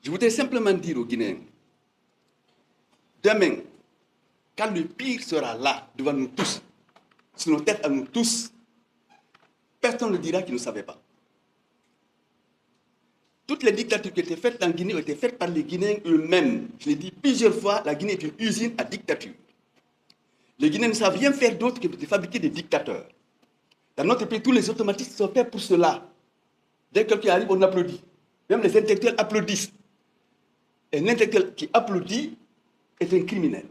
Je voudrais simplement dire aux Guinéens, demain, quand le pire sera là, devant nous tous, sur nos têtes à nous tous, personne ne dira qu'il ne savait pas. Toutes les dictatures qui étaient faites en Guinée ont été faites par les Guinéens eux-mêmes. Je l'ai dit plusieurs fois, la Guinée est une usine à dictature. Les Guinéens ne savent rien faire d'autre que de fabriquer des dictateurs. Dans notre pays, tous les automatismes sont faits pour cela. Dès que quelqu'un arrive, on applaudit. Même les intellectuels applaudissent. Et l'intellectuel qui applaudit est un criminel.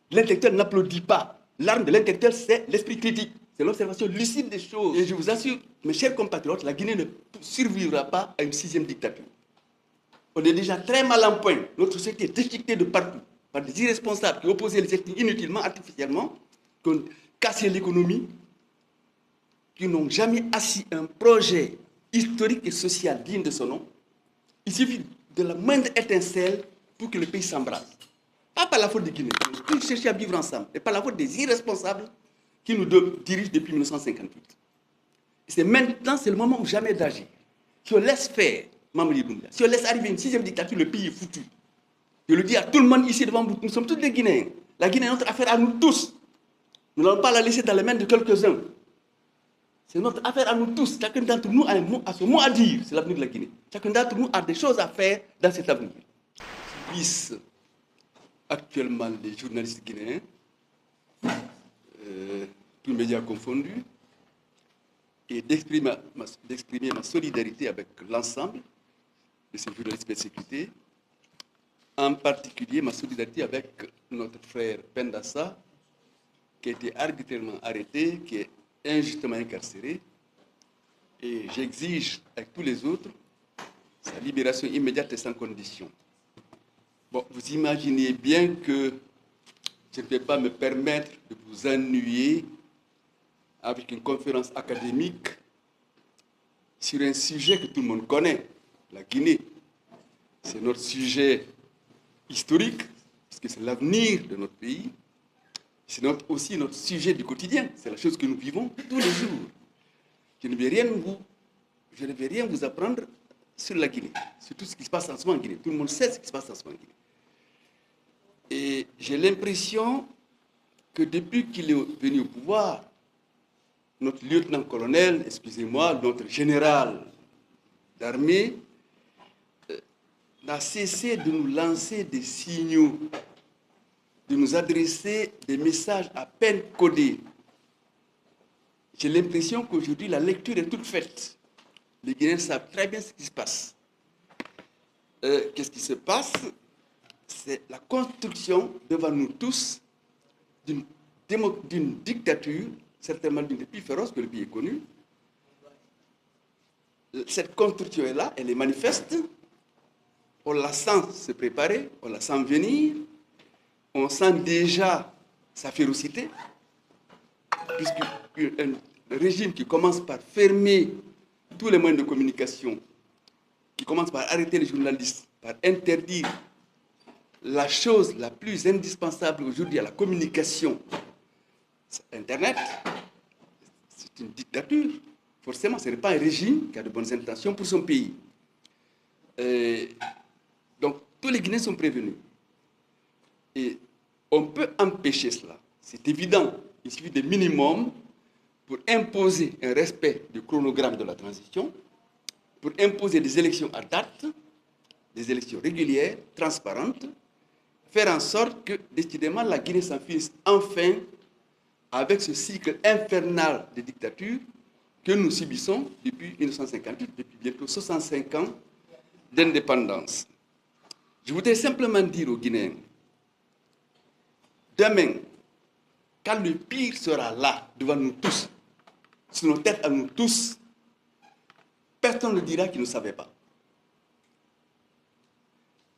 L'intellectuel n'applaudit pas. L'arme de l'intellectuel, c'est l'esprit critique. C'est l'observation lucide des choses. Et je vous assure, mes chers compatriotes, la Guinée ne survivra pas à une 6e dictature. On est déjà très mal en point. Notre société est déchiquetée de partout par des irresponsables qui opposaient les ethnies inutilement, artificiellement, qui ont cassé l'économie, qui n'ont jamais assis un projet historique et social digne de son nom. Il suffit de la moindre étincelle pour que le pays s'embrase. Pas par la faute des Guinéens, tous cherchent à vivre ensemble, mais par la faute des irresponsables qui nous dirigent depuis 1958. C'est maintenant, c'est le moment ou jamais d'agir. Si on laisse faire, Mamadi Doumbouya, si on laisse arriver une 6e dictature, le pays est foutu. Je le dis à tout le monde ici devant vous, nous sommes tous des Guinéens. La Guinée est notre affaire à nous tous. Nous n'allons pas la laisser dans les mains de quelques-uns. C'est notre affaire à nous tous. Chacun d'entre nous a son mot à dire, c'est l'avenir de la Guinée. Chacun d'entre nous a des choses à faire dans cet avenir. Puissent actuellement les journalistes guinéens, tous médias confondus, et d'exprimer ma solidarité avec l'ensemble de ces journalistes persécutés, en particulier ma solidarité avec notre frère Pendassa, qui a été arbitrairement arrêté, qui est injustement incarcéré, et j'exige avec tous les autres sa libération immédiate et sans condition. Bon, vous imaginez bien que je ne vais pas me permettre de vous ennuyer avec une conférence académique sur un sujet que tout le monde connaît, la Guinée. C'est notre sujet historique, parce que c'est l'avenir de notre pays. C'est aussi notre sujet du quotidien, c'est la chose que nous vivons tous les jours. Je ne vais rien vous apprendre sur la Guinée, sur tout ce qui se passe en ce moment en Guinée. Tout le monde sait ce qui se passe en ce moment en Guinée. Et j'ai l'impression que depuis qu'il est venu au pouvoir, notre lieutenant-colonel, excusez-moi, notre général d'armée, n'a cessé de nous lancer des signaux, de nous adresser des messages à peine codés. J'ai l'impression qu'aujourd'hui, la lecture est toute faite. Les Guinéens savent très bien ce qui se passe. Qu'est-ce qui se passe? C'est la construction devant nous tous d'une dictature, certainement d'une des plus féroces que le pays ait connue. Cette construction est là, elle est manifeste. On la sent se préparer, on la sent venir. On sent déjà sa férocité, puisqu'un régime qui commence par fermer tous les moyens de communication, qui commence par arrêter les journalistes, par interdire la chose la plus indispensable aujourd'hui à la communication, Internet, c'est une dictature. Forcément, ce n'est pas un régime qui a de bonnes intentions pour son pays. Donc, tous les Guinéens sont prévenus. Et on peut empêcher cela. C'est évident. Il suffit de minimum pour imposer un respect du chronogramme de la transition, pour imposer des élections à date, des élections régulières, transparentes, faire en sorte que, décidément, la Guinée s'en finisse enfin avec ce cycle infernal de dictature que nous subissons depuis 1958, depuis bientôt 65 ans d'indépendance. Je voudrais simplement dire aux Guinéens, demain, quand le pire sera là, devant nous tous, sur nos têtes à nous tous, personne ne dira qu'il ne savait pas.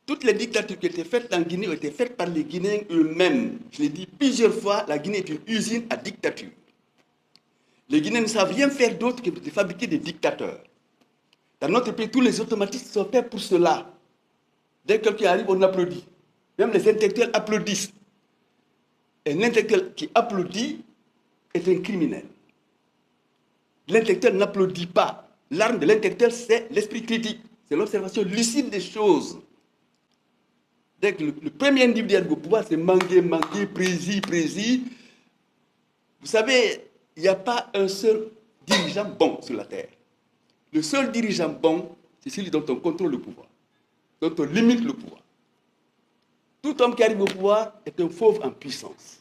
Toutes les dictatures qui étaient faites en Guinée ont été faites par les Guinéens eux-mêmes. Je l'ai dit plusieurs fois, la Guinée est une usine à dictature. Les Guinéens ne savent rien faire d'autre que de fabriquer des dictateurs. Dans notre pays, tous les automatismes sont faits pour cela. Dès que quelqu'un arrive, on applaudit. Même les intellectuels applaudissent. Et l'intellectuel qui applaudit est un criminel. L'intellectuel n'applaudit pas. L'arme de l'intellectuel, c'est l'esprit critique. C'est l'observation lucide des choses. Dès que le premier individu au pouvoir, c'est manguer, prési. Vous savez, il n'y a pas un seul dirigeant bon sur la terre. Le seul dirigeant bon, c'est celui dont on contrôle le pouvoir, dont on limite le pouvoir. Tout homme qui arrive au pouvoir est un fauve en puissance.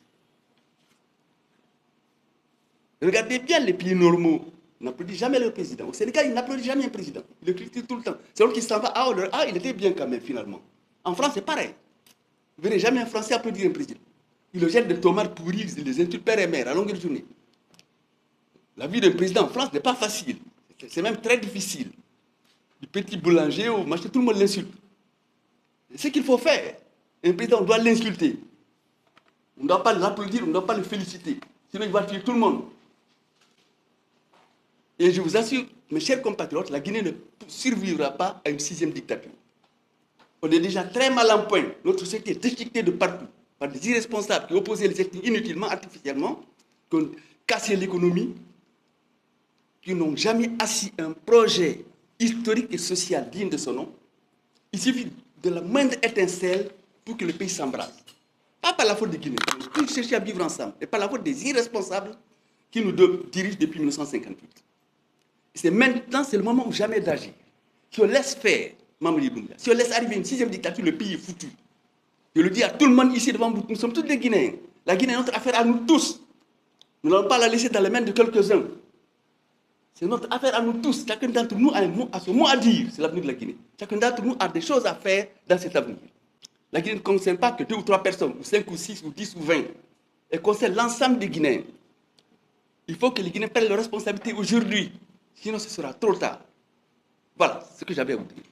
Regardez bien les pays normaux. Ils n'applaudissent jamais leur président. Au Sénégal, ils n'applaudissent jamais un président. Ils le critiquent tout le temps. C'est l'autre qui s'en va. Ah, il était bien quand même, finalement. En France, c'est pareil. Vous ne verrez jamais un Français applaudir un président. Il le jette des tomates pourries, il les insulte père et mère à longueur de journée. La vie d'un président en France n'est pas facile. C'est même très difficile. Du petit boulanger au marché, tout le monde l'insulte. C'est ce qu'il faut faire. Un président, on doit l'insulter. On ne doit pas l'applaudir, on ne doit pas le féliciter. Sinon, il va tuer tout le monde. Et je vous assure, mes chers compatriotes, la Guinée ne survivra pas à une 6e dictature. On est déjà très mal en point. Notre société est déchiquetée de partout par des irresponsables qui opposaient les ethnies inutilement, artificiellement, qui ont cassé l'économie, qui n'ont jamais assis un projet historique et social digne de son nom. Il suffit de la moindre étincelle pour que le pays s'embrase. Pas par la faute des Guinéens, qui cherchent à vivre ensemble, et par la faute des irresponsables qui nous dirigent depuis 1958. C'est maintenant, c'est le moment ou jamais d'agir. Si on laisse faire, Mamadi Doumbouya, si on laisse arriver une 6e dictature, le pays est foutu. Je le dis à tout le monde ici devant vous, nous sommes tous des Guinéens. La Guinée est notre affaire à nous tous. Nous n'allons pas la laisser dans les mains de quelques-uns. C'est notre affaire à nous tous. Chacun d'entre nous a son mot à dire, c'est l'avenir de la Guinée. Chacun d'entre nous a des choses à faire dans cet avenir. La Guinée ne concerne pas que 2 ou 3 personnes, ou 5 ou 6 ou 10 ou 20. Elle concerne l'ensemble des Guinéens. Il faut que les Guinéens prennent leurs responsabilités aujourd'hui. Sinon, ce sera trop tard. Voilà ce que j'avais à vous dire.